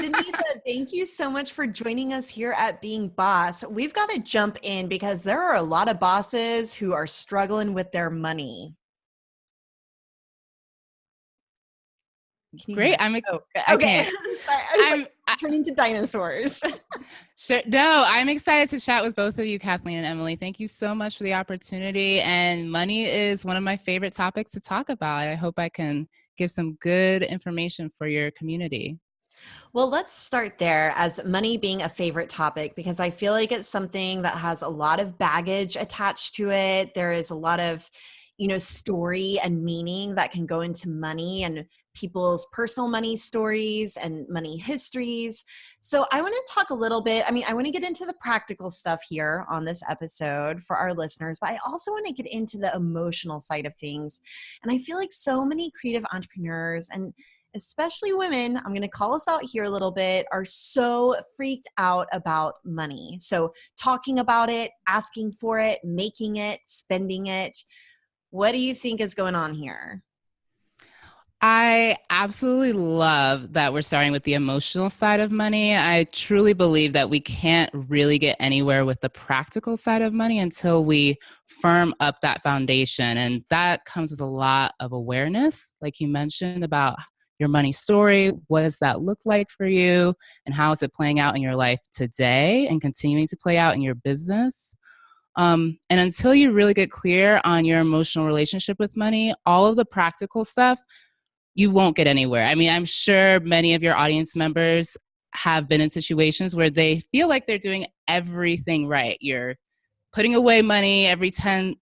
Danetha, thank you so much for joining us here at Being Boss. We've got to jump in because there are a lot of bosses who are struggling with their money. Can you hear Great. me? Oh, I okay. can. Sorry, I was like turning to dinosaurs. Sure. No, I'm excited to chat with both of you, Kathleen and Emily. Thank you so much for the opportunity. And money is one of my favorite topics to talk about. I hope I can give some good information for your community. Well, let's start there as money being a favorite topic, because I feel like it's something that has a lot of baggage attached to it. There is a lot of, story and meaning that can go into money and people's personal money stories and money histories. So I want to talk a little bit. I want to get into the practical stuff here on this episode for our listeners, but I also want to get into the emotional side of things. And I feel like so many creative entrepreneurs, and especially women, I'm going to call us out here a little bit, are so freaked out about money. So talking about it, asking for it, making it, spending it. What do you think is going on here? I absolutely love that we're starting with the emotional side of money. I truly believe that we can't really get anywhere with the practical side of money until we firm up that foundation. And that comes with a lot of awareness, like you mentioned, about your money story. What does that look like for you? And how is it playing out in your life today and continuing to play out in your business? And until you really get clear on your emotional relationship with money, all of the practical stuff, you won't get anywhere. I mean, I'm sure many of your audience members have been in situations where they feel like they're doing everything right. You're putting away money every 10%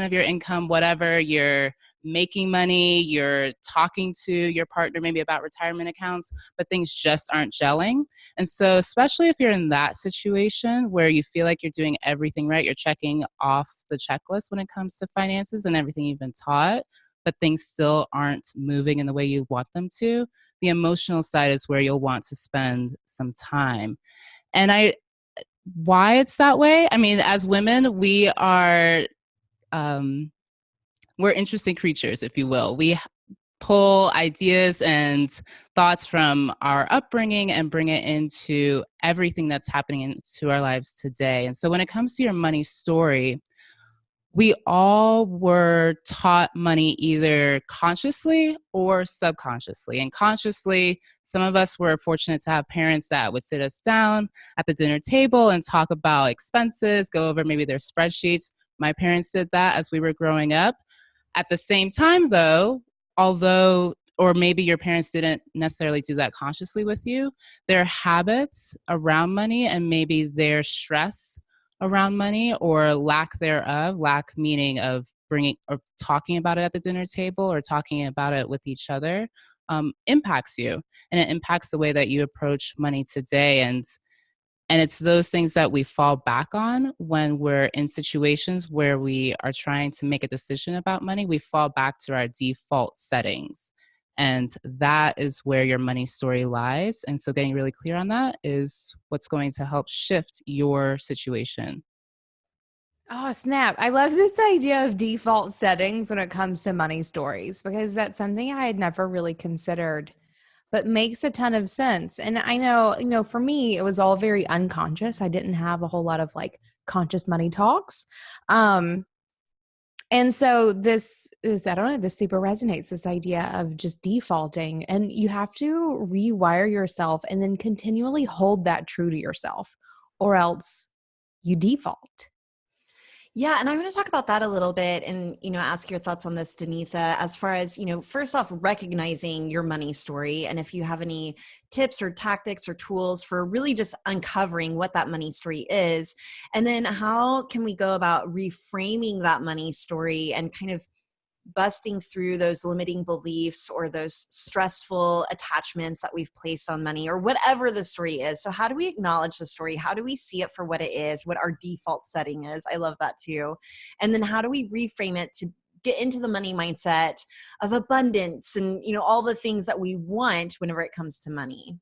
of your income, whatever. You're making money, you're talking to your partner maybe about retirement accounts, but things just aren't gelling. And so, especially if you're in that situation where you feel like you're doing everything right, you're checking off the checklist when it comes to finances and everything you've been taught, but things still aren't moving in the way you want them to, the emotional side is where you'll want to spend some time. And why it's that way? I mean, as women, we're interesting creatures, if you will. We pull ideas and thoughts from our upbringing and bring it into everything that's happening into our lives today. And so when it comes to your money story, we all were taught money either consciously or subconsciously. And consciously, some of us were fortunate to have parents that would sit us down at the dinner table and talk about expenses, go over maybe their spreadsheets. My parents did that as we were growing up. At the same time, though, although, or maybe your parents didn't necessarily do that consciously with you, their habits around money and maybe their stress around money or lack thereof, lack meaning of bringing or talking about it at the dinner table or talking about it with each other, impacts you, and it impacts the way that you approach money today. And it's those things that we fall back on when we're in situations where we are trying to make a decision about money. We fall back to our default settings. And that is where your money story lies. And so getting really clear on that is what's going to help shift your situation. Oh, snap. I love this idea of default settings when it comes to money stories because that's something I had never really considered, but makes a ton of sense. And I know, for me, it was all very unconscious. I didn't have a whole lot of like conscious money talks. Um, and so this is, I don't know, this super resonates, this idea of just defaulting. And you have to rewire yourself and then continually hold that true to yourself, or else you default. Yeah, and I'm going to talk about that a little bit and, ask your thoughts on this, Danetha, as far as, first off, recognizing your money story. And if you have any tips or tactics or tools for really just uncovering what that money story is. And then how can we go about reframing that money story and kind of busting through those limiting beliefs or those stressful attachments that we've placed on money or whatever the story is. So how do we acknowledge the story? How do we see it for what it is, what our default setting is? I love that too. And then how do we reframe it to get into the money mindset of abundance and, all the things that we want whenever it comes to money?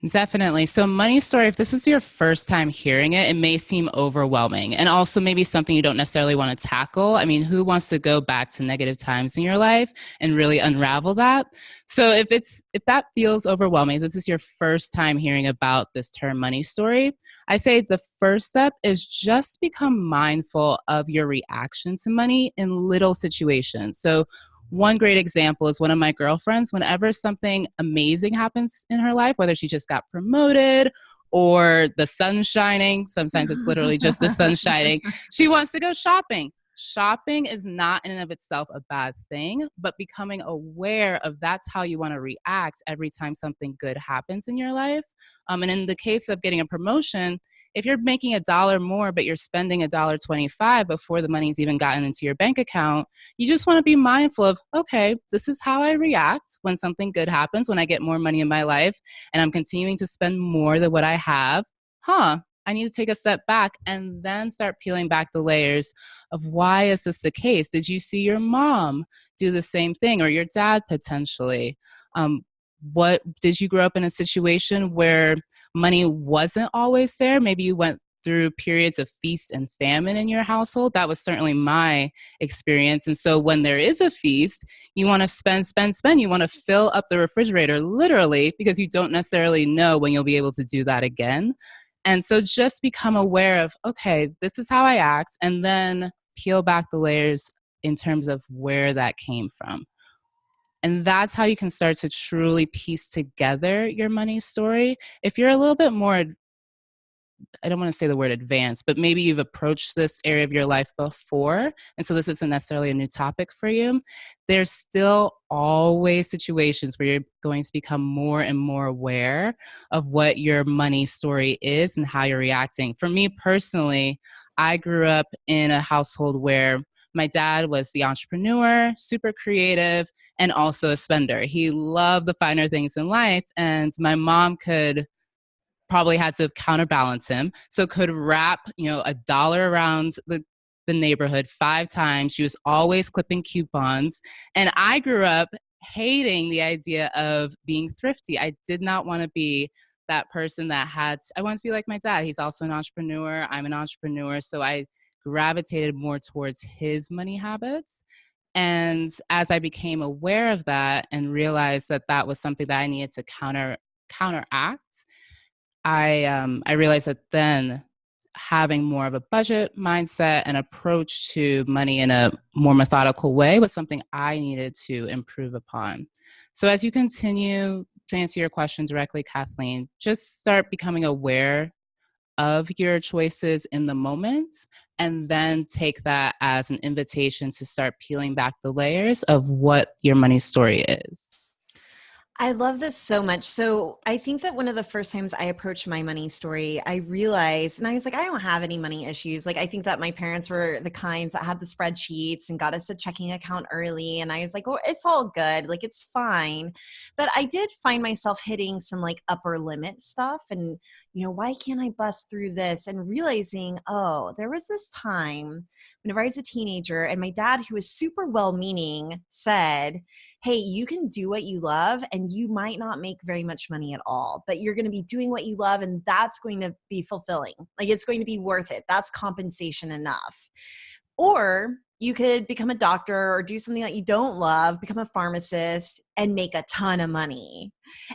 Definitely. So money story, if this is your first time hearing it, it may seem overwhelming and also maybe something you don't necessarily want to tackle. I mean, who wants to go back to negative times in your life and really unravel that? So if that feels overwhelming, this is your first time hearing about this term money story, I say the first step is just become mindful of your reaction to money in little situations. So one great example is one of my girlfriends, whenever something amazing happens in her life, whether she just got promoted or the sun's shining, sometimes it's literally just the sun shining, she wants to go shopping. Shopping is not in and of itself a bad thing, but becoming aware of that's how you want to react every time something good happens in your life. And in the case of getting a promotion, if you're making $1 more, but you're spending $1.25 before the money's even gotten into your bank account, you just want to be mindful of, okay, this is how I react when something good happens, when I get more money in my life and I'm continuing to spend more than what I have. I need to take a step back and then start peeling back the layers of why is this the case? Did you see your mom do the same thing, or your dad potentially? What did you grow up in a situation where money wasn't always there? Maybe you went through periods of feast and famine in your household. That was certainly my experience. And so when there is a feast, you want to spend, spend, spend. You want to fill up the refrigerator literally, because you don't necessarily know when you'll be able to do that again. And so just become aware of, okay, this is how I act, and then peel back the layers in terms of where that came from. And that's how you can start to truly piece together your money story. If you're a little bit more, I don't want to say the word advanced, but maybe you've approached this area of your life before, and so this isn't necessarily a new topic for you, there's still always situations where you're going to become more and more aware of what your money story is and how you're reacting. For me personally, I grew up in a household where my dad was the entrepreneur, super creative, and also a spender. He loved the finer things in life, and my mom probably had to counterbalance him. So could wrap, $1 around the neighborhood 5 times. She was always clipping coupons. And I grew up hating the idea of being thrifty. I did not want to be that person I wanted to be like my dad. He's also an entrepreneur. I'm an entrepreneur. So I gravitated more towards his money habits. And as I became aware of that and realized that that was something that I needed to counteract, I realized that then having more of a budget mindset and approach to money in a more methodical way was something I needed to improve upon. So as you continue to answer your question directly, Kathleen, just start becoming aware of your choices in the moment, and then take that as an invitation to start peeling back the layers of what your money story is. I love this so much. So I think that one of the first times I approached my money story, I realized, and I was like, I don't have any money issues. Like, I think that my parents were the kinds that had the spreadsheets and got us a checking account early. And I was like, well, it's all good. Like, it's fine. But I did find myself hitting some like upper limit stuff. And, why can't I bust through this? And realizing, oh, there was this time whenever I was a teenager, and my dad, who was super well-meaning, said, hey, you can do what you love and you might not make very much money at all, but you're going to be doing what you love and that's going to be fulfilling. Like, it's going to be worth it. That's compensation enough. Or you could become a doctor or do something that you don't love, become a pharmacist and make a ton of money.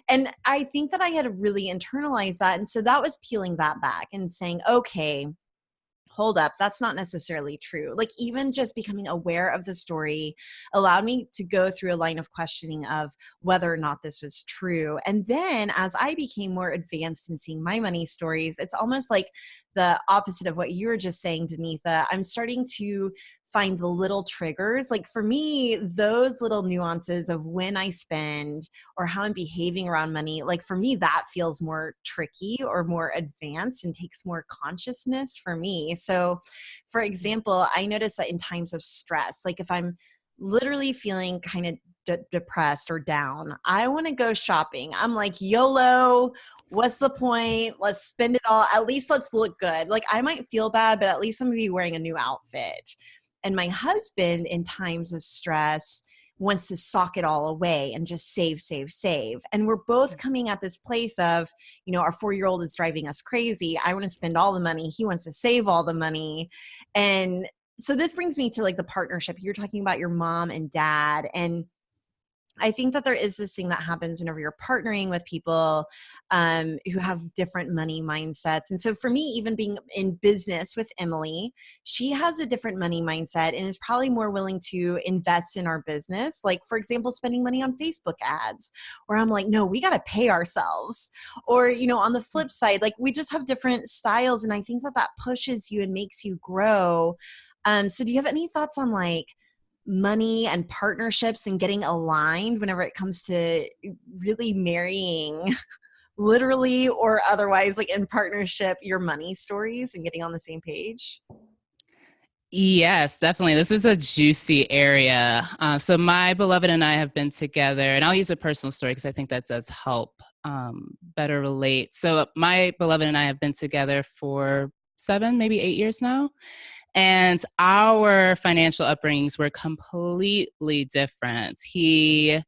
And I think that I had really internalized that. And so that was peeling that back and saying, okay, hold up, that's not necessarily true. Like, even just becoming aware of the story allowed me to go through a line of questioning of whether or not this was true. And then as I became more advanced in seeing my money stories, it's almost like the opposite of what you were just saying, Danetha. I'm starting to find the little triggers. Like, for me, those little nuances of when I spend or how I'm behaving around money, like, for me, that feels more tricky or more advanced and takes more consciousness for me. So, for example, I notice that in times of stress, like if I'm literally feeling kind of depressed or down, I want to go shopping. I'm like, YOLO, what's the point? Let's spend it all. At least let's look good. Like, I might feel bad, but at least I'm going to be wearing a new outfit. And my husband, in times of stress, wants to sock it all away and just save, save, save. And we're both coming at this place of, you know, our 4-year-old is driving us crazy. I want to spend all the money. He wants to save all the money. And so this brings me to like the partnership. You're talking about your mom and dad. And I think that there is this thing that happens whenever you're partnering with people who have different money mindsets. And so for me, even being in business with Emily, she has a different money mindset and is probably more willing to invest in our business. Like, for example, spending money on Facebook ads, where I'm like, no, we got to pay ourselves. Or, you know, on the flip side, like we just have different styles. And I think that that pushes you and makes you grow. So do you have any thoughts on like money and partnerships and getting aligned whenever it comes to really marrying literally or otherwise, like in partnership, your money stories and getting on the same page? Yes, definitely. This is a juicy area. So my beloved and I have been together, and I'll use a personal story because I think that does help better relate. So my beloved and I have been together for 7, maybe 8 years now. And our financial upbringings were completely different. He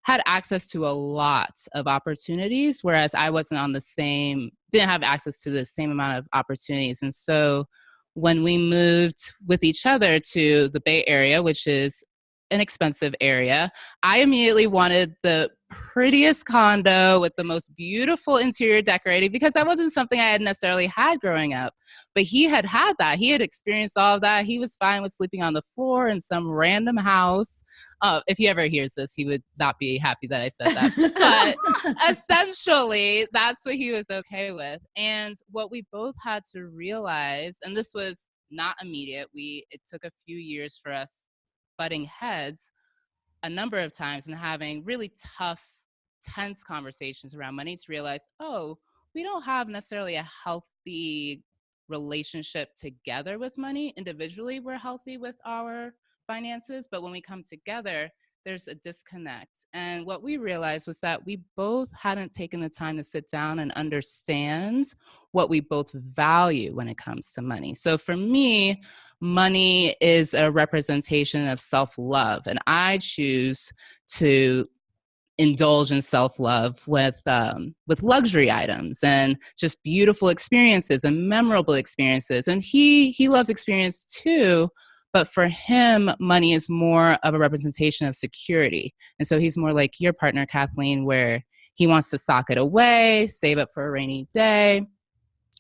had access to a lot of opportunities, whereas I didn't have access to the same amount of opportunities. And so when we moved with each other to the Bay Area, which is an expensive area, I immediately wanted the prettiest condo with the most beautiful interior decorating because that wasn't something I had necessarily had growing up. But he had that. He had experienced all of that. He was fine with sleeping on the floor in some random house. If he ever hears this, he would not be happy that I said that. But essentially, that's what he was okay with. And what we both had to realize, and this was not immediate, it took a few years for us butting heads a number of times and having really tough, tense conversations around money to realize, oh, we don't have necessarily a healthy relationship together with money. Individually, we're healthy with our finances, but when we come together, there's a disconnect. And what we realized was that we both hadn't taken the time to sit down and understand what we both value when it comes to money. So for me, money is a representation of self-love, and I choose to indulge in self-love with luxury items and just beautiful experiences and memorable experiences. And he loves experience too, but for him, money is more of a representation of security. And so he's more like your partner, Kathleen, where he wants to sock it away, save it for a rainy day.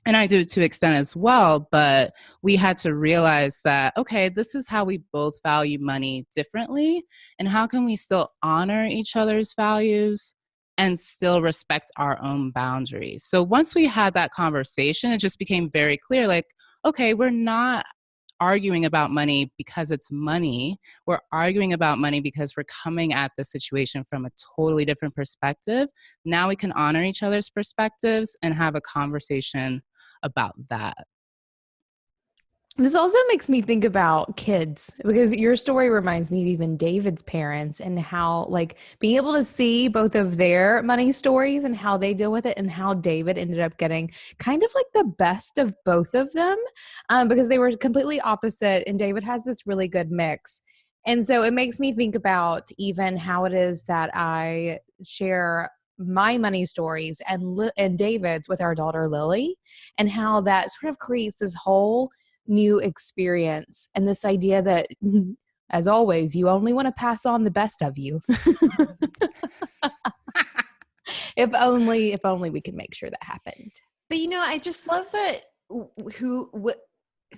And I do to an extent as well, but we had to realize that, okay, this is how we both value money differently. And how can we still honor each other's values and still respect our own boundaries? So once we had that conversation, it just became very clear, like, okay, we're not arguing about money because it's money. We're arguing about money because we're coming at the situation from a totally different perspective. Now we can honor each other's perspectives and have a conversation about that. This also makes me think about kids, because your story reminds me of even David's parents and how, like, being able to see both of their money stories and how they deal with it, and how David ended up getting kind of like the best of both of them, because they were completely opposite, and David has this really good mix. And so it makes me think about even how it is that I share my money stories and David's with our daughter Lily, and how that sort of creates this whole new experience, and this idea that, as always, you only want to pass on the best of you. If only we could make sure that happened. But you know, I just love that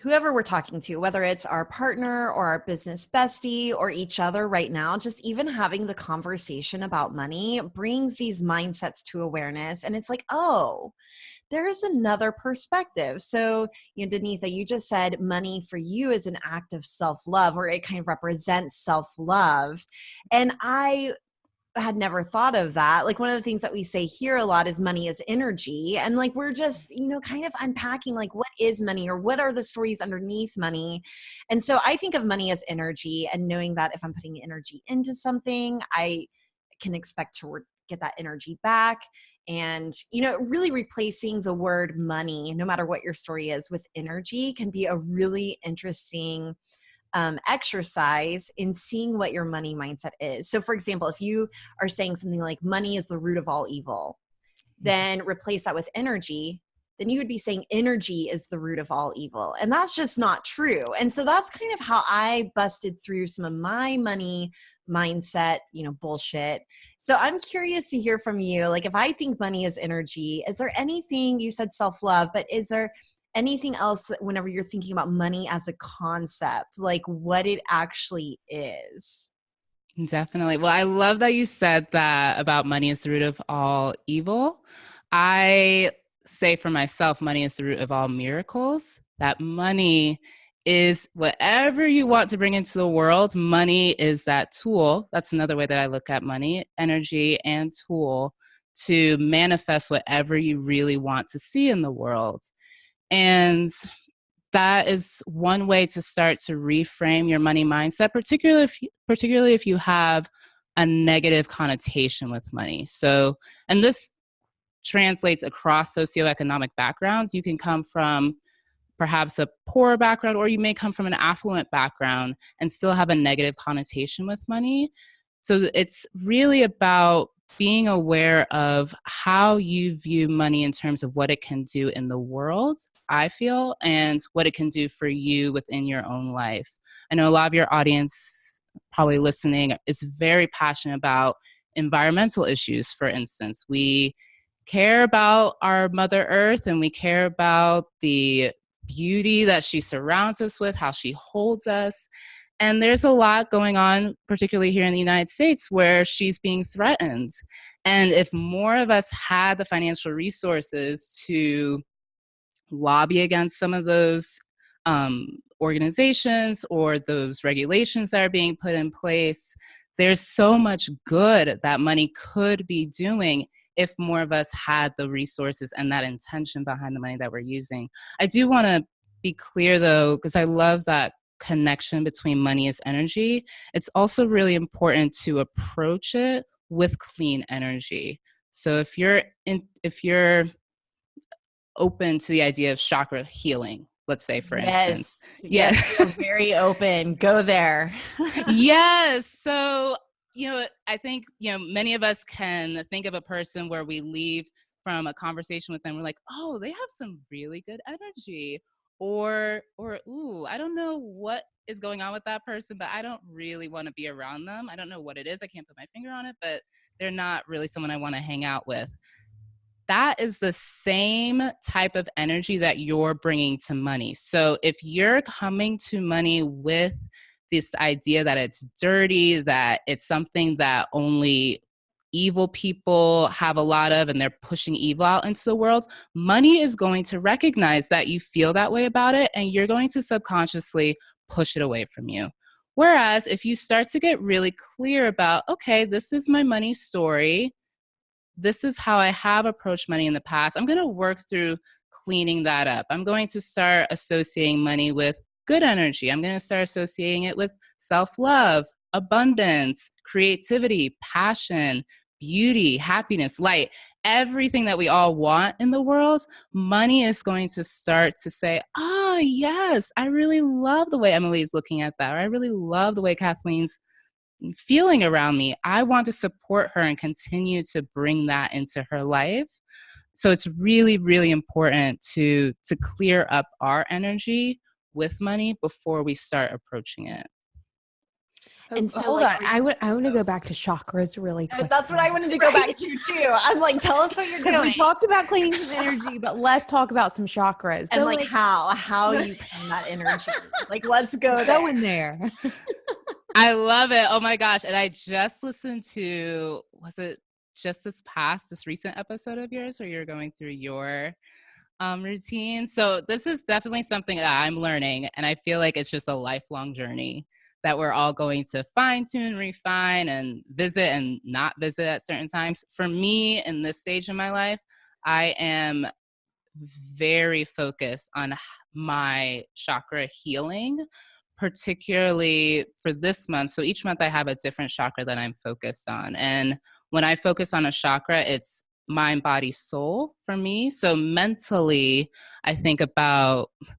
whoever we're talking to, whether it's our partner or our business bestie or each other right now, just even having the conversation about money brings these mindsets to awareness. And it's like, oh, there is another perspective. So, you know, Danetha, you just said money for you is an act of self-love, or it kind of represents self-love. And I had never thought of that. Like, one of the things that we say here a lot is money is energy. And like, we're just, you know, kind of unpacking like, what is money, or what are the stories underneath money? And so I think of money as energy, and knowing that if I'm putting energy into something, I can expect to get that energy back. And, you know, really replacing the word money, no matter what your story is, with energy can be a really interesting exercise in seeing what your money mindset is. So, for example, if you are saying something like money is the root of all evil, then replace that with energy, then you would be saying energy is the root of all evil. And that's just not true. And so that's kind of how I busted through some of my money mindset, bullshit. So I'm curious to hear from you. Like, if I think money is energy, is there anything, you said self-love, but is there anything else that whenever you're thinking about money as a concept, like what it actually is? Definitely. Well, I love that you said that about money is the root of all evil. I say for myself, money is the root of all miracles. That money is whatever you want to bring into the world. Money is that tool. That's another way that I look at money, energy and tool to manifest whatever you really want to see in the world. And that is one way to start to reframe your money mindset, particularly if you have a negative connotation with money. So, and this translates across socioeconomic backgrounds. You can come from perhaps a poor background, or you may come from an affluent background and still have a negative connotation with money. So it's really about being aware of how you view money in terms of what it can do in the world, I feel, and what it can do for you within your own life. I know a lot of your audience probably listening is very passionate about environmental issues, for instance. We care about our Mother Earth, and we care about the beauty that she surrounds us with, how she holds us. And there's a lot going on, particularly here in the United States, where she's being threatened. And if more of us had the financial resources to lobby against some of those organizations or those regulations that are being put in place, there's so much good that money could be doing if more of us had the resources and that intention behind the money that we're using. I do want to be clear, though, because I love that connection between money as energy. It's also really important to approach it with clean energy. So if you're open to the idea of chakra healing, let's say, for instance. Yes, we're very open. Go there. Yes. So, I think, many of us can think of a person where we leave from a conversation with them. We're like, oh, they have some really good energy. Or, ooh, I don't know what is going on with that person, but I don't really want to be around them. I don't know what it is. I can't put my finger on it, but they're not really someone I want to hang out with. That is the same type of energy that you're bringing to money. So if you're coming to money with this idea that it's dirty, that it's something that only evil people have a lot of and they're pushing evil out into the world, money is going to recognize that you feel that way about it, and you're going to subconsciously push it away from you. Whereas if you start to get really clear about, okay, this is my money story, this is how I have approached money in the past, I'm going to work through cleaning that up. I'm going to start associating money with good energy. I'm going to start associating it with self-love, abundance, creativity, passion, beauty, happiness, light, everything that we all want in the world. Money is going to start to say, oh, yes, I really love the way Emily's looking at that. Or I really love the way Kathleen's feeling around me. I want to support her and continue to bring that into her life. So it's really, really important to clear up our energy with money before we start approaching it. And so, hold on, I want to go back to chakras really quick. That's what I wanted to go back to too. I'm like, tell us what you're doing. Because we talked about cleaning some energy, but let's talk about some chakras. And so how you clean that energy. Like, let's go in there. I love it. Oh my gosh. And I just listened to, was it just this recent episode of yours where you're going through your routine? So this is definitely something that I'm learning. And I feel like it's just a lifelong journey that we're all going to fine tune, refine, and visit and not visit at certain times. For me, in this stage of my life, I am very focused on my chakra healing, particularly for this month. So each month I have a different chakra that I'm focused on. And when I focus on a chakra, it's mind, body, soul for me. So mentally, I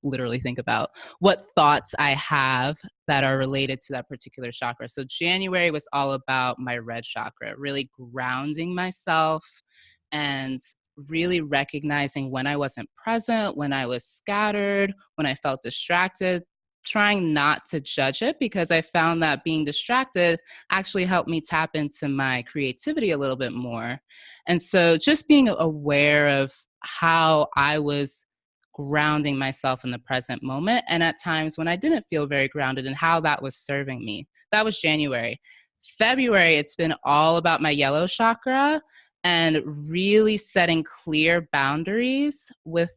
literally think about what thoughts I have that are related to that particular chakra. So January was all about my red chakra, really grounding myself and really recognizing when I wasn't present, when I was scattered, when I felt distracted, trying not to judge it, because I found that being distracted actually helped me tap into my creativity a little bit more. And so just being aware of how I was grounding myself in the present moment, and at times when I didn't feel very grounded, and how that was serving me. That was January. February, it's been all about my yellow chakra and really setting clear boundaries with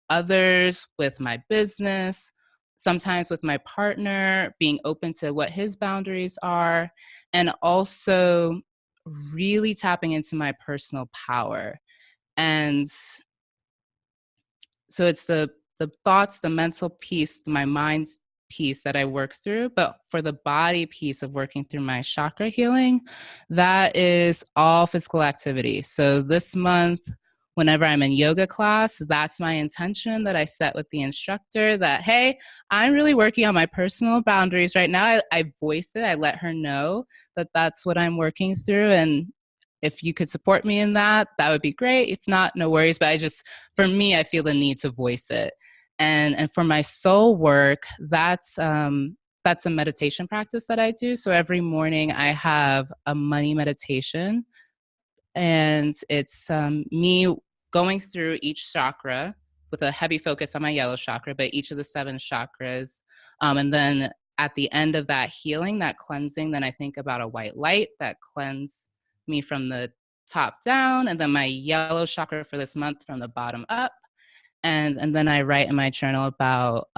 others, with my business, sometimes with my partner, being open to what his boundaries are, and also really tapping into my personal power. And so it's the thoughts, the mental piece, my mind's piece that I work through. But for the body piece of working through my chakra healing, that is all physical activity. So this month, whenever I'm in yoga class, that's my intention that I set with the instructor that, hey, I'm really working on my personal boundaries right now. I voice it. I let her know that that's what I'm working through. And if you could support me in that, that would be great. If not, no worries. But for me, I feel the need to voice it. And for my soul work, that's a meditation practice that I do. So every morning I have a money meditation, and it's me going through each chakra with a heavy focus on my yellow chakra, but each of the 7 chakras. And then at the end of that healing, that cleansing, then I think about a white light that cleanses me from the top down, and then my yellow chakra for this month from the bottom up. And then I write in my journal about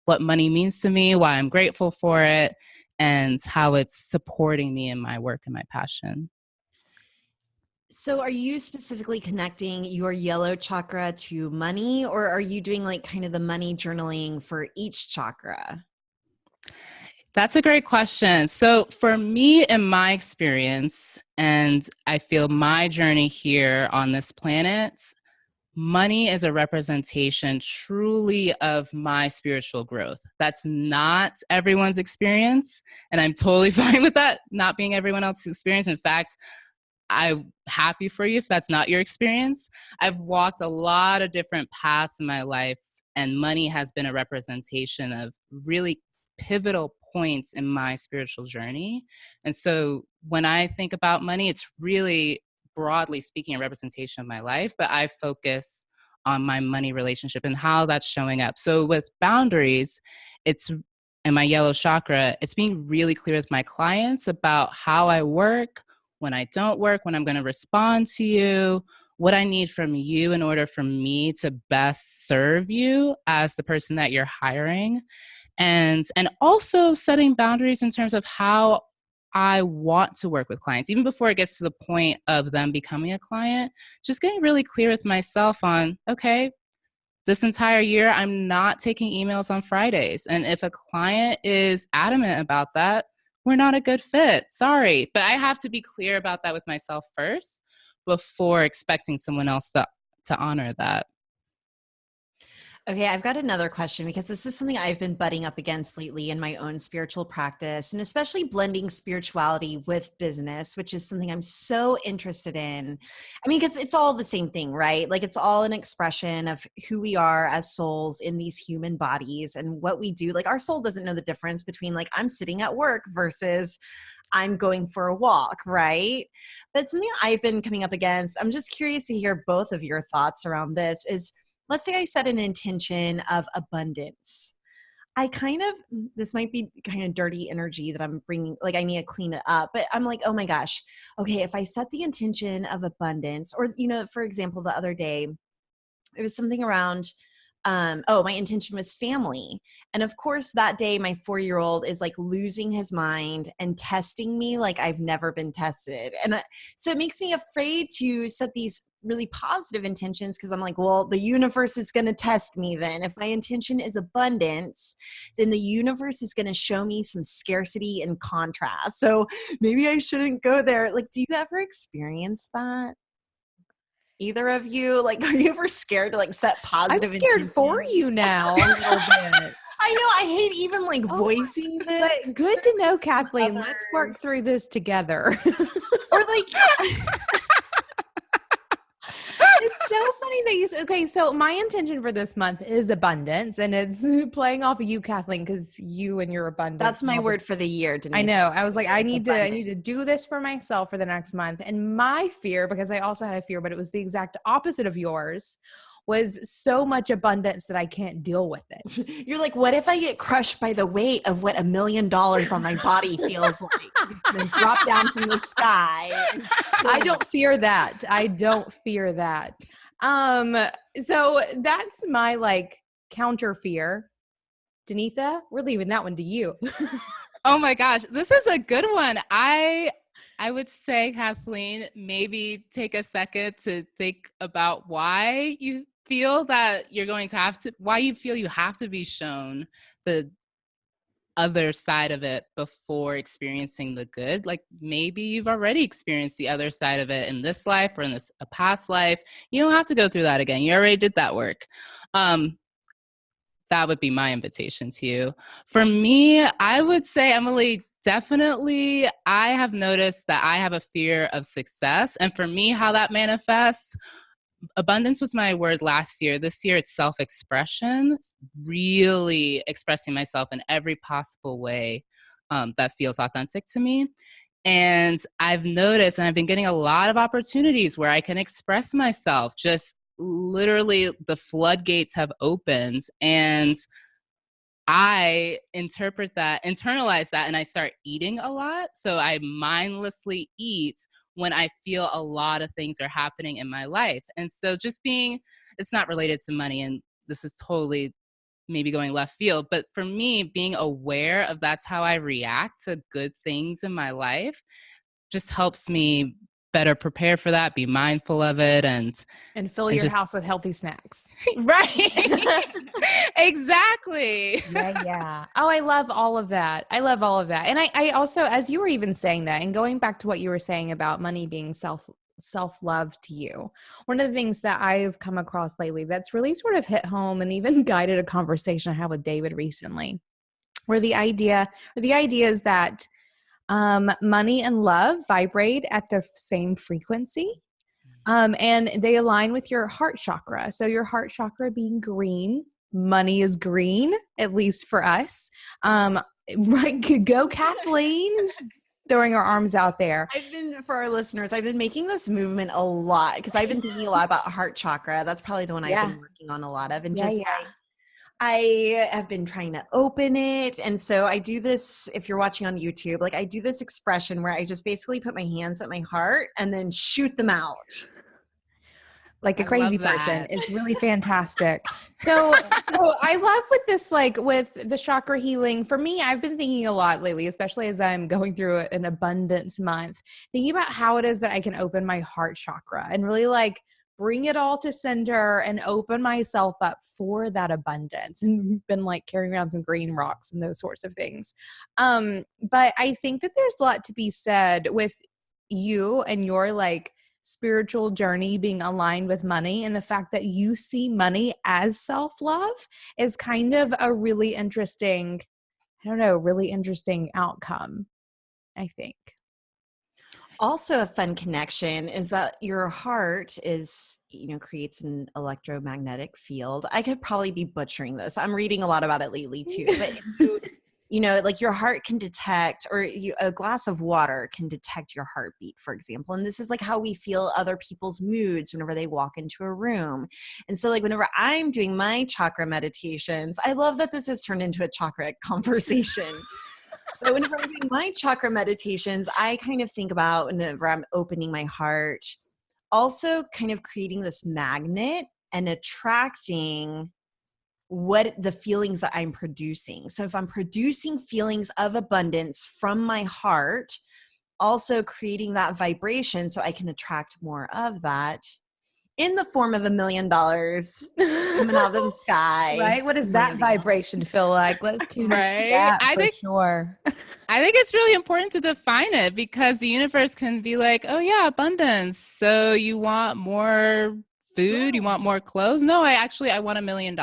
what money means to me, why I'm grateful for it, and how it's supporting me in my work and my passion. So are you specifically connecting your yellow chakra to money, or are you doing like kind of the money journaling for each chakra? That's a great question. So for me, in my experience, and I feel my journey here on this planet, money is a representation truly of my spiritual growth. That's not everyone's experience, and I'm totally fine with that not being everyone else's experience. In fact, I'm happy for you if that's not your experience. I've walked a lot of different paths in my life, and money has been a representation of really pivotal points in my spiritual journey. And so when I think about money, it's really, broadly speaking, a representation of my life, but I focus on my money relationship and how that's showing up. So with boundaries, it's in my yellow chakra, it's being really clear with my clients about how I work, when I don't work, when I'm going to respond to you, what I need from you in order for me to best serve you as the person that you're hiring. And also setting boundaries in terms of how I want to work with clients, even before it gets to the point of them becoming a client, just getting really clear with myself on, okay, this entire year, I'm not taking emails on Fridays. And if a client is adamant about that, we're not a good fit. Sorry. But I have to be clear about that with myself first before expecting someone else to honor that. Okay, I've got another question because this is something I've been butting up against lately in my own spiritual practice, and especially blending spirituality with business, which is something I'm so interested in. I mean, because it's all the same thing, right? Like it's all an expression of who we are as souls in these human bodies and what we do. Like our soul doesn't know the difference between like I'm sitting at work versus I'm going for a walk, right? But something I've been coming up against, I'm just curious to hear both of your thoughts around this is, let's say I set an intention of abundance. This might be kind of dirty energy that I'm bringing, like I need to clean it up, but I'm like, oh my gosh, okay, if I set the intention of abundance, or, for example, the other day, it was something around, my intention was family. And of course, that day, my 4-year-old is like losing his mind and testing me like I've never been tested. And so it makes me afraid to set these really positive intentions because I'm like, well, the universe is going to test me then. If my intention is abundance, then the universe is going to show me some scarcity and contrast. So maybe I shouldn't go there. Like, do you ever experience that? Either of you? Like, are you ever scared to like set I'm positive scared for intentions? you now a little bit. I know. I hate even like Oh, voicing this. But good to know, Kathleen. Other- Let's work through this together. Or like, It's so funny that you okay. So my intention for this month is abundance, and it's playing off of you, Kathleen, because you and your abundance. that's my word for the year, Danetha. I know. I was like, I need to do abundance. this for myself for the next month. And my fear, because I also had a fear, but it was the exact opposite of yours, was so much abundance that I can't deal with it. You're like, what if I get crushed by the weight of what $1 million on my body feels like? Then drop down from the sky. I don't fear that. I don't fear that. So that's my like counter fear. Danetha, we're leaving that one to you. Oh my gosh, this is a good one. I would say, Kathleen, maybe take a second to think about why you feel that you're going to have to, why you feel you have to be shown the other side of it before experiencing the good. Like maybe you've already experienced the other side of it in this life or in a past life. You don't have to go through that again. You already did that work. That would be my invitation to you. For me, I would say, Emily, definitely I have noticed that I have a fear of success. And for me, how that manifests, abundance was my word last year. This year, it's self-expression, really expressing myself in every possible way that feels authentic to me. And I've noticed, and I've been getting a lot of opportunities where I can express myself. Just literally the floodgates have opened, and I internalize that, and I start eating a lot. So I mindlessly eat when I feel a lot of things are happening in my life. And so it's not related to money, and this is totally maybe going left field, but for me, being aware of that's how I react to good things in my life just helps me better prepare for that, be mindful of it, and fill your house with healthy snacks. Right. Exactly. Yeah. Oh, I love all of that. And I also, as you were even saying that, and going back to what you were saying about money being self-love to you, one of the things that I've come across lately that's really sort of hit home and even guided a conversation I had with David recently, where the idea is that money and love vibrate at the same frequency. And they align with your heart chakra. So your heart chakra being green, money is green, at least for us. Right. Go Kathleen, throwing our arms out there. For our listeners, I've been making this movement a lot because I've been thinking a lot about heart chakra. That's probably the one I've been working on a lot of. And like, I have been trying to open it. And so I do this, if you're watching on YouTube, like I do this expression where I just basically put my hands at my heart and then shoot them out. Like a crazy person. It's really fantastic. So I love with this, like with the chakra healing, for me, I've been thinking a lot lately, especially as I'm going through an abundance month, thinking about how it is that I can open my heart chakra and really like bring it all to center and open myself up for that abundance, and been like carrying around some green rocks and those sorts of things. But I think that there's a lot to be said with you and your like spiritual journey being aligned with money, and the fact that you see money as self-love is kind of a really interesting, really interesting outcome, I think. Also a fun connection is that your heart is, creates an electromagnetic field. I could probably be butchering this. I'm reading a lot about it lately too, but like your heart can detect, or a glass of water can detect your heartbeat, for example. And this is like how we feel other people's moods whenever they walk into a room. And so like whenever I'm doing my chakra meditations, I love that this has turned into a chakra conversation. But whenever I'm doing my chakra meditations, I kind of think about whenever I'm opening my heart, also kind of creating this magnet and attracting what the feelings that I'm producing. So if I'm producing feelings of abundance from my heart, also creating that vibration so I can attract more of that in the form of $1 million coming out of the sky. Right? What does that landing on- vibration feel like? Let's tune into Right? that I for think sure. I think it's really important to define it, because the universe can be like, oh yeah, abundance. So you want more food, you want more clothes? No, I want $1 million.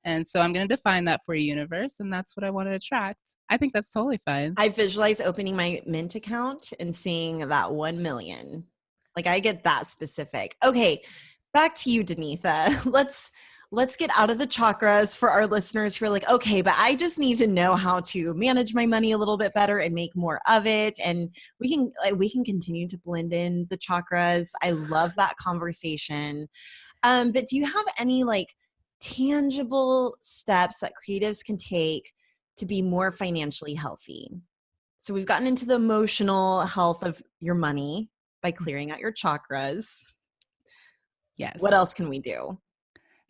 And so I'm going to define that for a universe, and that's what I want to attract. I think that's totally fine. I visualize opening my Mint account and seeing that 1 million. Like, I get that specific. Okay, back to you, Danetha. Let's get out of the chakras for our listeners who are like, okay, but I just need to know how to manage my money a little bit better and make more of it. And we can continue to blend in the chakras. I love that conversation. But do you have any like tangible steps that creatives can take to be more financially healthy? So we've gotten into the emotional health of your money by clearing out your chakras. Yes. What else can we do?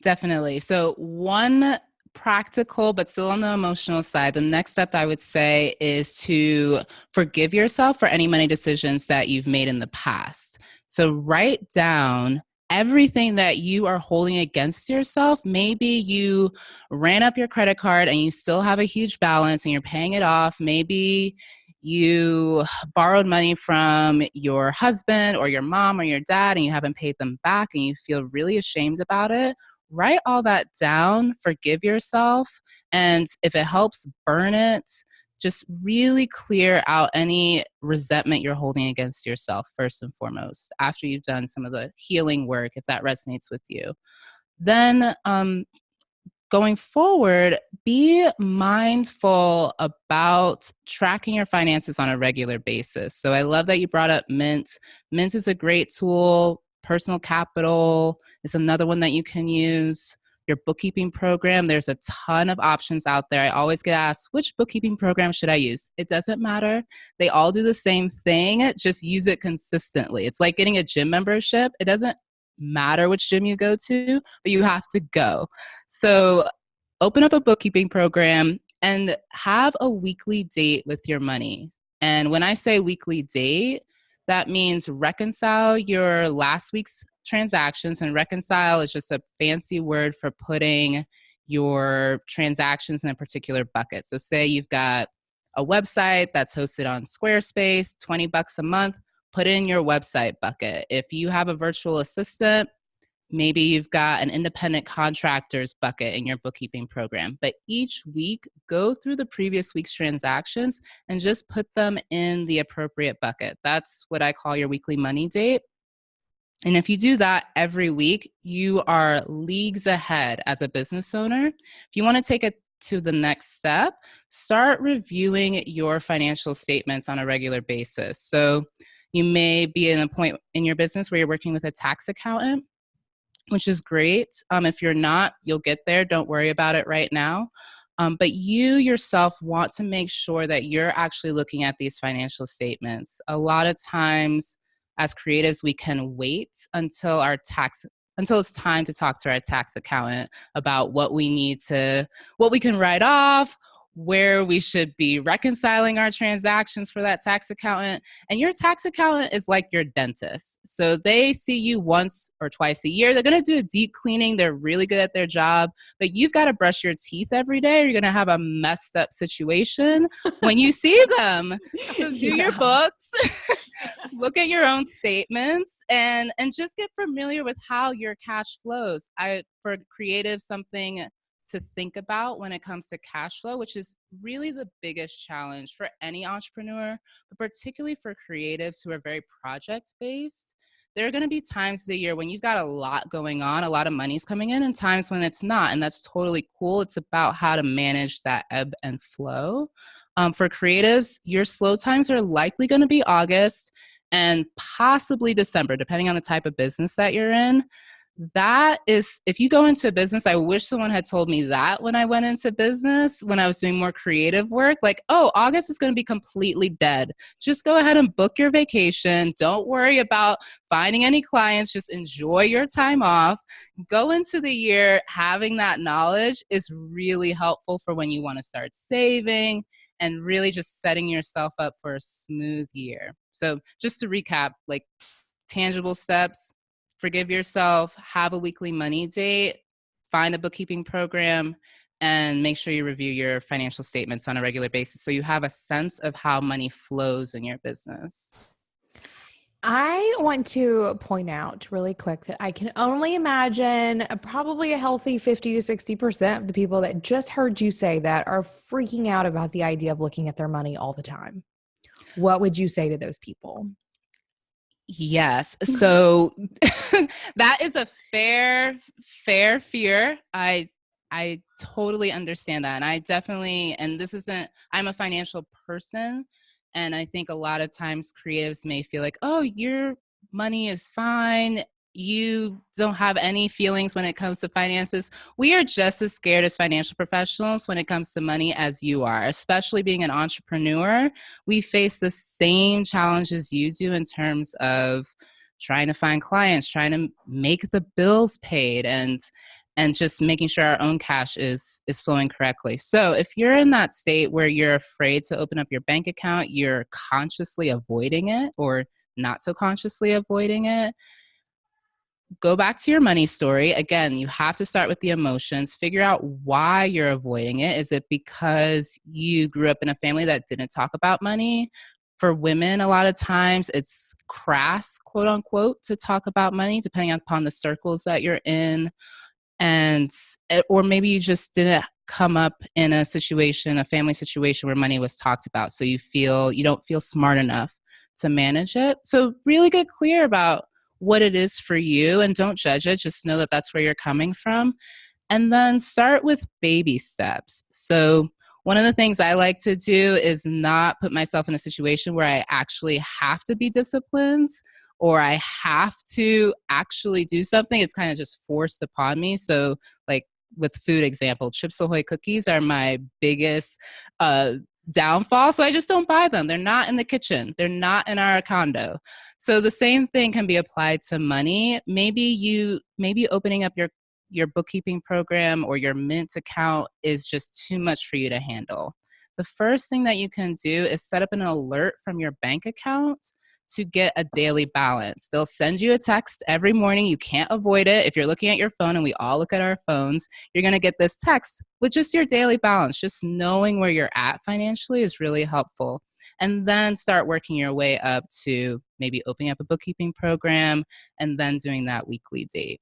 Definitely. So one practical, but still on the emotional side, the next step I would say is to forgive yourself for any money decisions that you've made in the past. So write down everything that you are holding against yourself. Maybe you ran up your credit card and you still have a huge balance and you're paying it off. Maybe you borrowed money from your husband or your mom or your dad and you haven't paid them back and you feel really ashamed about it. Write all that down, forgive yourself, and if it helps, burn it. Just really clear out any resentment you're holding against yourself first and foremost, after you've done some of the healing work, if that resonates with you. Then going forward, be mindful about tracking your finances on a regular basis. So I love that you brought up Mint. Mint is a great tool. Personal Capital is another one that you can use. Your bookkeeping program, there's a ton of options out there. I always get asked, which bookkeeping program should I use? It doesn't matter. They all do the same thing. Just use it consistently. It's like getting a gym membership. It doesn't matter which gym you go to, but you have to go. So open up a bookkeeping program and have a weekly date with your money. And when I say weekly date, that means reconcile your last week's transactions. And reconcile is just a fancy word for putting your transactions in a particular bucket. So say you've got a website that's hosted on Squarespace, $20 a month, put in your website bucket. If you have a virtual assistant, maybe you've got an independent contractors bucket in your bookkeeping program. But each week, go through the previous week's transactions and just put them in the appropriate bucket. That's what I call your weekly money date. And if you do that every week, you are leagues ahead as a business owner. If you want to take it to the next step, start reviewing your financial statements on a regular basis. So you may be in a point in your business where you're working with a tax accountant, which is great. If you're not, you'll get there. Don't worry about it right now. But you yourself want to make sure that you're actually looking at these financial statements. A lot of times as creatives, we can wait until it's time to talk to our tax accountant about what we can write off, where we should be reconciling our transactions for that tax accountant. And your tax accountant is like your dentist. So they see you once or twice a year. They're going to do a deep cleaning. They're really good at their job, but you've got to brush your teeth every day or you're going to have a messed up situation when you see them. So do your books, look at your own statements, and just get familiar with how your cash flows. For creatives, something to think about when it comes to cash flow, which is really the biggest challenge for any entrepreneur, but particularly for creatives who are very project-based. There are going to be times of the year when you've got a lot going on, a lot of money's coming in, and times when it's not, and that's totally cool. It's about how to manage that ebb and flow. For creatives, your slow times are likely going to be August and possibly December, depending on the type of business that you're in. That is, if you go into a business, I wish someone had told me that when I went into business, when I was doing more creative work, like, oh, August is going to be completely dead. Just go ahead and book your vacation. Don't worry about finding any clients. Just enjoy your time off. Go into the year having that knowledge is really helpful for when you want to start saving and really just setting yourself up for a smooth year. So just to recap, like tangible steps: forgive yourself, have a weekly money date, find a bookkeeping program and make sure you review your financial statements on a regular basis so you have a sense of how money flows in your business. I want to point out really quick that I can only imagine probably a healthy 50 to 60% of the people that just heard you say that are freaking out about the idea of looking at their money all the time. What would you say to those people? Yes. So that is a fair fear. I totally understand that. And I definitely, and this isn't, I'm a financial person. And I think a lot of times creatives may feel like, oh, your money is fine. You don't have any feelings when it comes to finances. We are just as scared as financial professionals when it comes to money as you are, especially being an entrepreneur. We face the same challenges you do in terms of trying to find clients, trying to make the bills paid, and just making sure our own cash is flowing correctly. So if you're in that state where you're afraid to open up your bank account, you're consciously avoiding it or not so consciously avoiding it, go back to your money story. Again, you have to start with the emotions, figure out why you're avoiding it. Is it because you grew up in a family that didn't talk about money? For women, a lot of times it's crass, quote unquote, to talk about money, depending upon the circles that you're in. And or maybe you just didn't come up in a family situation where money was talked about, so you don't feel smart enough to manage it. So really get clear about what it is for you and don't judge it. Just know that that's where you're coming from, and then start with baby steps. So one of the things I like to do is not put myself in a situation where I actually have to be disciplined or I have to actually do something. It's kind of just forced upon me. So like with food example, Chips Ahoy cookies are my biggest downfall. So I just don't buy them. They're not in the kitchen. They're not in our condo. So the same thing can be applied to money. Maybe opening up your bookkeeping program or your Mint account is just too much for you to handle. The first thing that you can do is set up an alert from your bank account to get a daily balance. They'll send you a text every morning. You can't avoid it. If you're looking at your phone, and we all look at our phones, you're going to get this text with just your daily balance. Just knowing where you're at financially is really helpful. And then start working your way up to maybe opening up a bookkeeping program and then doing that weekly date.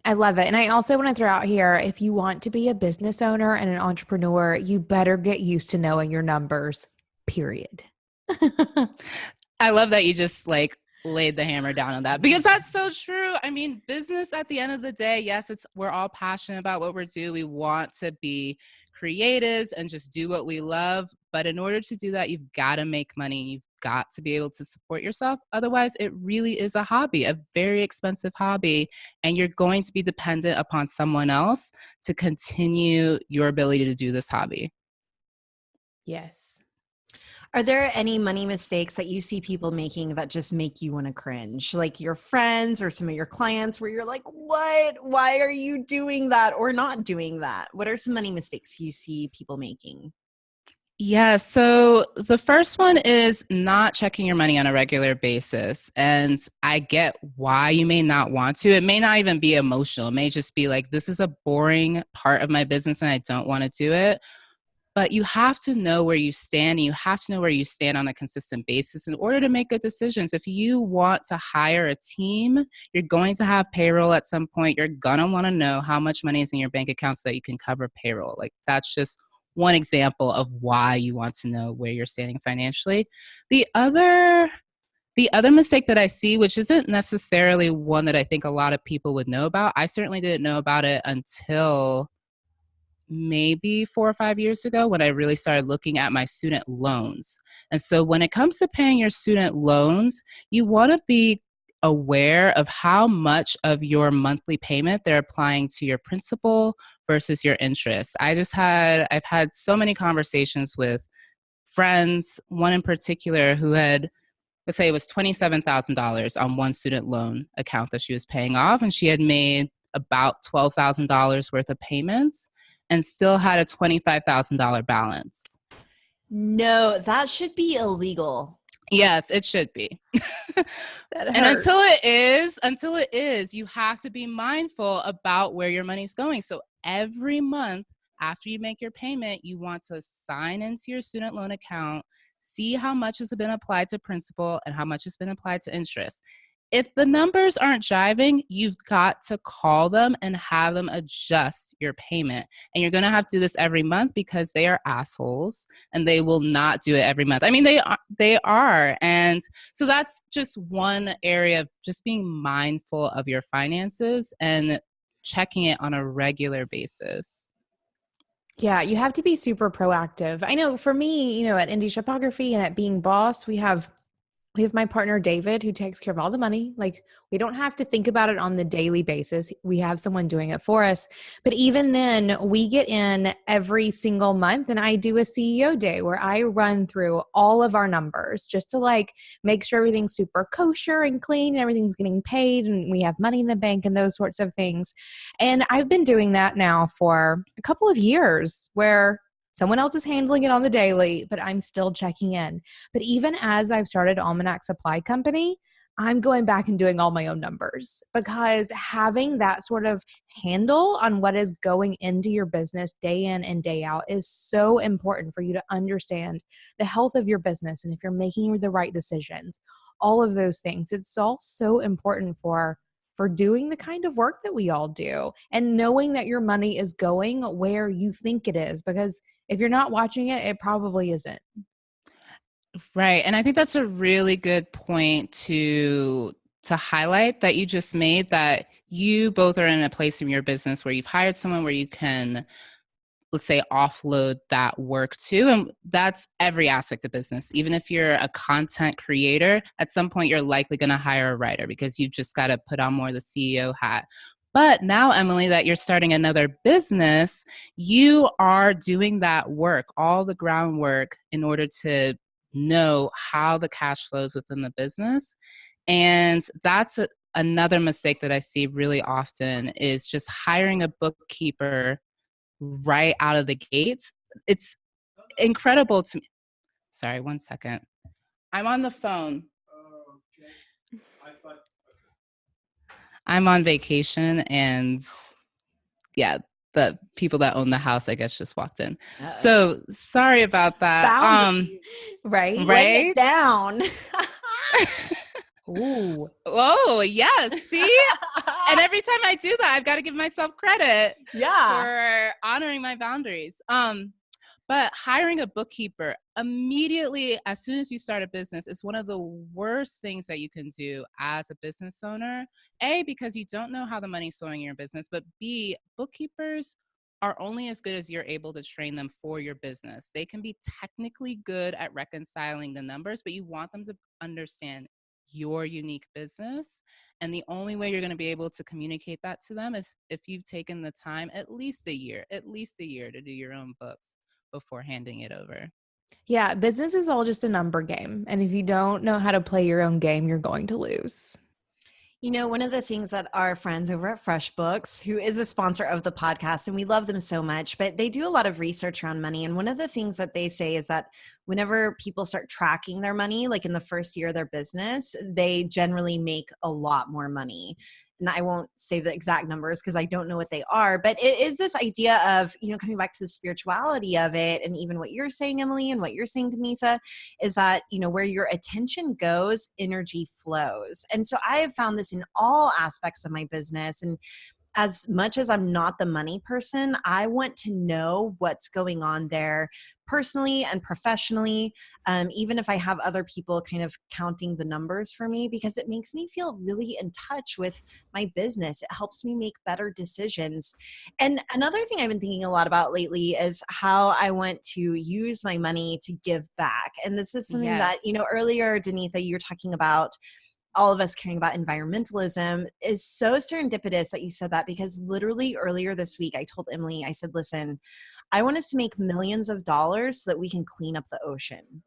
I love it. And I also want to throw out here, if you want to be a business owner and an entrepreneur, you better get used to knowing your numbers, period. I love that you just laid the hammer down on that, because that's so true. I mean, business at the end of the day, yes, we're all passionate about what we do. We want to be creatives and just do what we love. But in order to do that, you've got to make money. You've got to be able to support yourself. Otherwise, it really is a hobby, a very expensive hobby. And you're going to be dependent upon someone else to continue your ability to do this hobby. Yes. Are there any money mistakes that you see people making that just make you want to cringe? Like your friends or some of your clients where you're like, what? Why are you doing that or not doing that? What are some money mistakes you see people making? Yeah, so the first one is not checking your money on a regular basis. And I get why you may not want to. It may not even be emotional. It may just be like, this is a boring part of my business and I don't want to do it. But you have to know where you stand, and you have to know where you stand on a consistent basis in order to make good decisions. If you want to hire a team, you're going to have payroll at some point. You're going to want to know how much money is in your bank account so that you can cover payroll. Like, that's just one example of why you want to know where you're standing financially. The other mistake that I see, which isn't necessarily one that I think a lot of people would know about, I certainly didn't know about it until maybe 4 or 5 years ago when I really started looking at my student loans. And so when it comes to paying your student loans, you want to be aware of how much of your monthly payment they're applying to your principal versus your interest. I've had so many conversations with friends, one in particular who had, let's say it was $27,000 on one student loan account that she was paying off, and she had made about $12,000 worth of payments and still had a $25,000 balance. No, that should be illegal. Yes, it should be. That And hurts. until it is, you have to be mindful about where your money's going. So every month after you make your payment, you want to sign into your student loan account, see how much has been applied to principal and how much has been applied to interest. If the numbers aren't jiving, you've got to call them and have them adjust your payment. And you're going to have to do this every month because they are assholes and they will not do it every month. I mean, they are. And so that's just one area of just being mindful of your finances and checking it on a regular basis. Yeah, you have to be super proactive. I know for me, at Indie Shopography and at Being Boss, we have my partner David who takes care of all the money. Like, we don't have to think about it on the daily basis. We have someone doing it for us. But even then, we get in every single month and I do a CEO day where I run through all of our numbers just to make sure everything's super kosher and clean and everything's getting paid and we have money in the bank and those sorts of things. And I've been doing that now for a couple of years where someone else is handling it on the daily, but I'm still checking in. But even as I've started Almanac Supply Company, I'm going back and doing all my own numbers because having that sort of handle on what is going into your business day in and day out is so important for you to understand the health of your business and if you're making the right decisions, all of those things. It's all so important for doing the kind of work that we all do and knowing that your money is going where you think it is, because if you're not watching it, it probably isn't. Right. And I think that's a really good point to highlight that you just made, that you both are in a place in your business where you've hired someone where you can, let's say, offload that work to. And that's every aspect of business. Even if you're a content creator, at some point you're likely going to hire a writer because you've just got to put on more of the CEO hat. But now, Emily, that you're starting another business, you are doing that work, all the groundwork in order to know how the cash flows within the business. And that's another mistake that I see really often is just hiring a bookkeeper right out of the gates. It's incredible to me. Sorry, one second. I'm on the phone. I'm on vacation and yeah, the people that own the house, I guess, just walked in. Uh-oh. So sorry about that. Boundaries. Right? Lay it down. Ooh. Oh, yes. See? And every time I do that, I've got to give myself credit for honoring my boundaries. But hiring a bookkeeper immediately as soon as you start a business is one of the worst things that you can do as a business owner. A, because you don't know how the money's flowing in your business, but B, bookkeepers are only as good as you're able to train them for your business. They can be technically good at reconciling the numbers, but you want them to understand your unique business. And the only way you're going to be able to communicate that to them is if you've taken the time, at least a year to do your own books before handing it over. Yeah, business is all just a number game. And if you don't know how to play your own game, you're going to lose. One of the things that our friends over at FreshBooks, who is a sponsor of the podcast, and we love them so much, but they do a lot of research around money. And one of the things that they say is that whenever people start tracking their money, like in the first year of their business, they generally make a lot more money. And I won't say the exact numbers because I don't know what they are, but it is this idea of, coming back to the spirituality of it. And even what you're saying, Emily, and what you're saying, Danetha, is that, where your attention goes, energy flows. And so I have found this in all aspects of my business. And as much as I'm not the money person, I want to know what's going on there personally and professionally, even if I have other people kind of counting the numbers for me, because it makes me feel really in touch with my business. It helps me make better decisions. And another thing I've been thinking a lot about lately is how I want to use my money to give back. And this is something that, earlier, Danetha, you were talking about all of us caring about environmentalism. Is so serendipitous that you said that, because literally earlier this week, I told Emily, I said, listen, I want us to make millions of dollars so that we can clean up the ocean.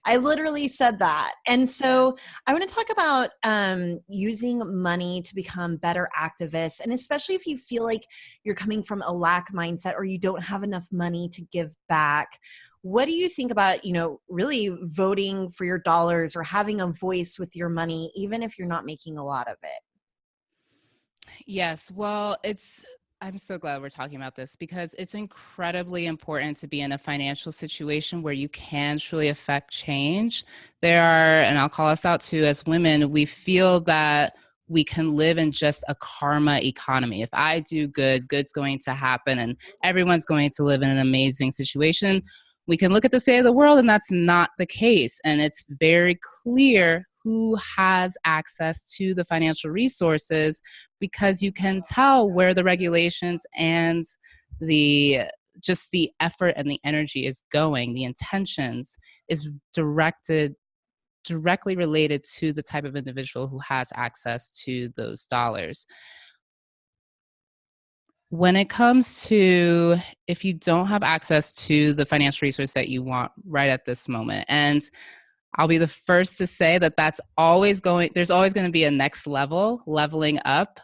I literally said that. And so I want to talk about using money to become better activists. And especially if you feel like you're coming from a lack mindset or you don't have enough money to give back. What do you think about, really voting for your dollars or having a voice with your money, even if you're not making a lot of it? Yes. Well, I'm so glad we're talking about this because it's incredibly important to be in a financial situation where you can truly affect change. And I'll call us out too, as women, we feel that we can live in just a karma economy. If I do good, good's going to happen and everyone's going to live in an amazing situation. We can look at the state of the world and that's not the case. And it's very clear who has access to the financial resources because you can tell where the regulations and the effort and the energy is going. The intentions is directly related to the type of individual who has access to those dollars. When it comes to if you don't have access to the financial resource that you want right at this moment, and I'll be the first to say that there's always going to be a next leveling up,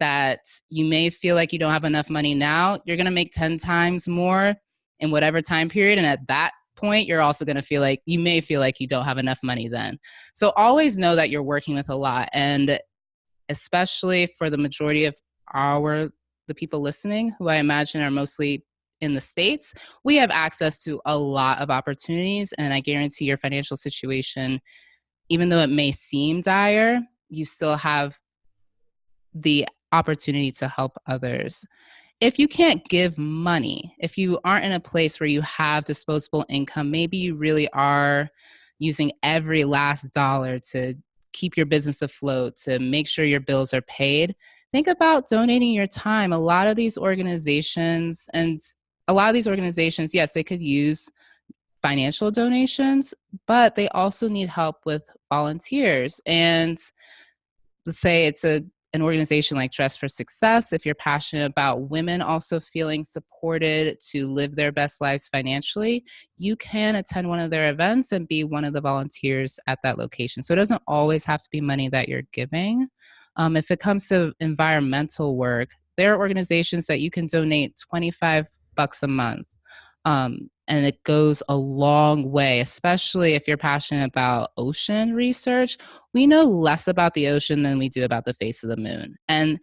that you may feel like you don't have enough money now. You're going to make 10 times more in whatever time period. And at that point, you're also going to feel like you don't have enough money then. So always know that you're working with a lot. And especially for the majority of the people listening, who I imagine are mostly in the States, we have access to a lot of opportunities. And I guarantee your financial situation, even though it may seem dire, you still have the opportunity to help others. If you can't give money, if you aren't in a place where you have disposable income, maybe you really are using every last dollar to keep your business afloat, to make sure your bills are paid, think about donating your time. A lot of these organizations, yes, they could use financial donations, but they also need help with volunteers. And let's say it's an organization like Dress for Success. If you're passionate about women also feeling supported to live their best lives financially, you can attend one of their events and be one of the volunteers at that location. So it doesn't always have to be money that you're giving. If it comes to environmental work, there are organizations that you can donate $25 a month. And it goes a long way, especially if you're passionate about ocean research. We know less about the ocean than we do about the face of the moon. And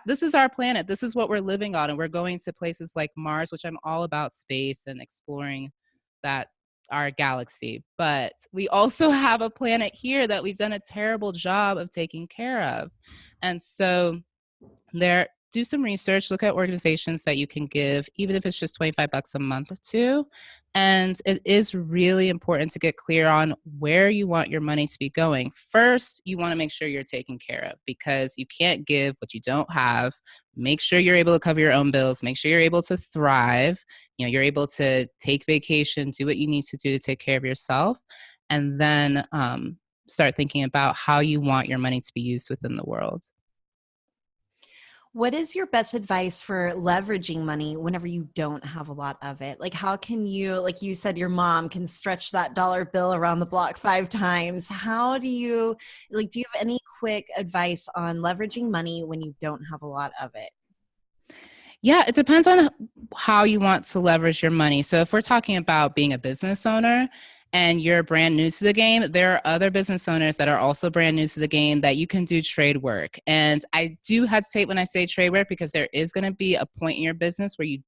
this is our planet. This is what we're living on. And we're going to places like Mars, which I'm all about space and exploring our galaxy. But we also have a planet here that we've done a terrible job of taking care of. And so do some research, look at organizations that you can give, even if it's just $25 a month to. And it is really important to get clear on where you want your money to be going. First, you want to make sure you're taken care of because you can't give what you don't have. Make sure you're able to cover your own bills. Make sure you're able to thrive. You're able to take vacation, do what you need to do to take care of yourself. And then start thinking about how you want your money to be used within the world. What is your best advice for leveraging money whenever you don't have a lot of it? Like, how can you, like you said, your mom can stretch that dollar bill around the block 5 times. How do you have any quick advice on leveraging money when you don't have a lot of it? Yeah, it depends on how you want to leverage your money. So if we're talking about being a business owner and you're brand new to the game, there are other business owners that are also brand new to the game that you can do trade work. And I do hesitate when I say trade work because there is going to be a point in your business where you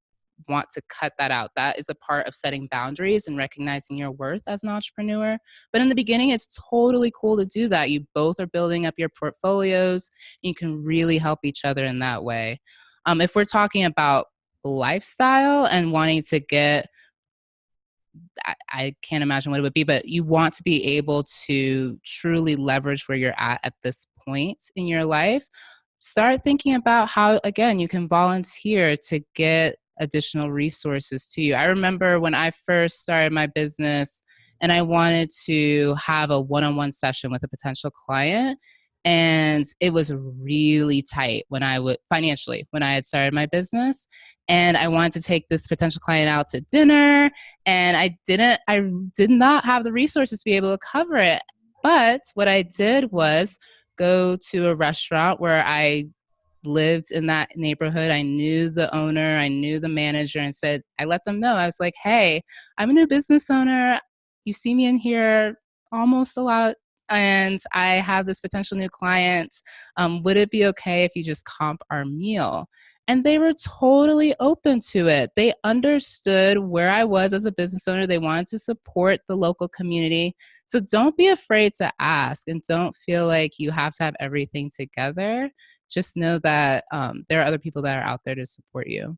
want to cut that out. That is a part of setting boundaries and recognizing your worth as an entrepreneur. But in the beginning, it's totally cool to do that. You both are building up your portfolios. You can really help each other in that way. If we're talking about lifestyle and wanting to get, I can't imagine what it would be, but you want to be able to truly leverage where you're at this point in your life. Start thinking about how, again, you can volunteer to get additional resources to you. I remember when I first started my business and I wanted to have a one-on-one session with a potential client, And it was really tight financially when I had started my business. And I wanted to take this potential client out to dinner, and I did not have the resources to be able to cover it. But what I did was go to a restaurant where I lived in that neighborhood. I knew the owner, I knew the manager, and I let them know. I was like, hey, I'm a new business owner. You see me in here almost a lot, and I have this potential new client. Would it be okay if you just comp our meal? And they were totally open to it. They understood where I was as a business owner. They wanted to support the local community. So don't be afraid to ask, and don't feel like you have to have everything together. Just know that there are other people that are out there to support you.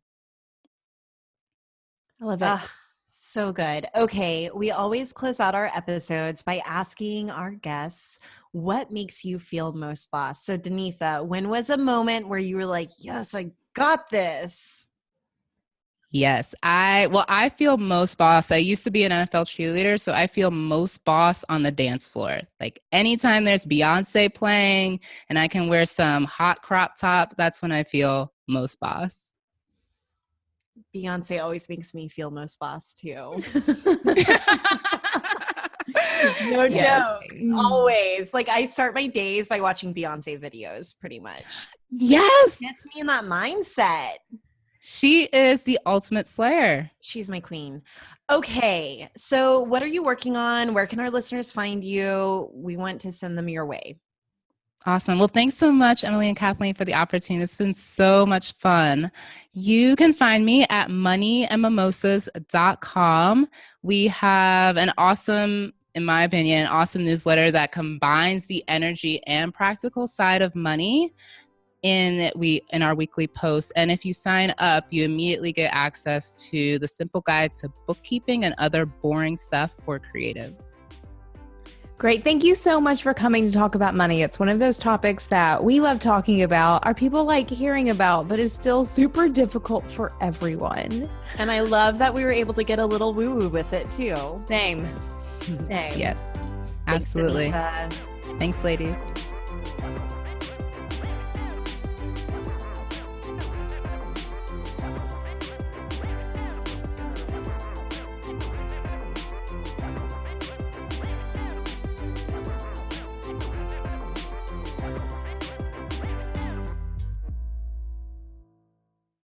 I love it. So good. Okay, we always close out our episodes by asking our guests, what makes you feel most boss? So Danetha, when was a moment where you were like, yes, I got this? Yes, I feel most boss. I used to be an NFL cheerleader, so I feel most boss on the dance floor. Like anytime there's Beyonce playing and I can wear some hot crop top, that's when I feel most boss. Beyonce always makes me feel most boss too. No joke. Always. Like I start my days by watching Beyonce videos pretty much. Yes. It gets me in that mindset. She is the ultimate slayer. She's my queen. Okay. So what are you working on? Where can our listeners find you? We want to send them your way. Awesome. Well, thanks so much, Emily and Kathleen, for the opportunity. It's been so much fun. You can find me at moneyandmimosas.com. We have an awesome, in my opinion, an awesome newsletter that combines the energy and practical side of money in our weekly posts. And if you sign up, you immediately get access to the simple guide to bookkeeping and other boring stuff for creatives. Great. Thank you so much for coming to talk about money. It's one of those topics that we love talking about, our people like hearing about, but is still super difficult for everyone. And I love that we were able to get a little woo-woo with it too. Same. Yes, absolutely. Thanks, Thanks, ladies.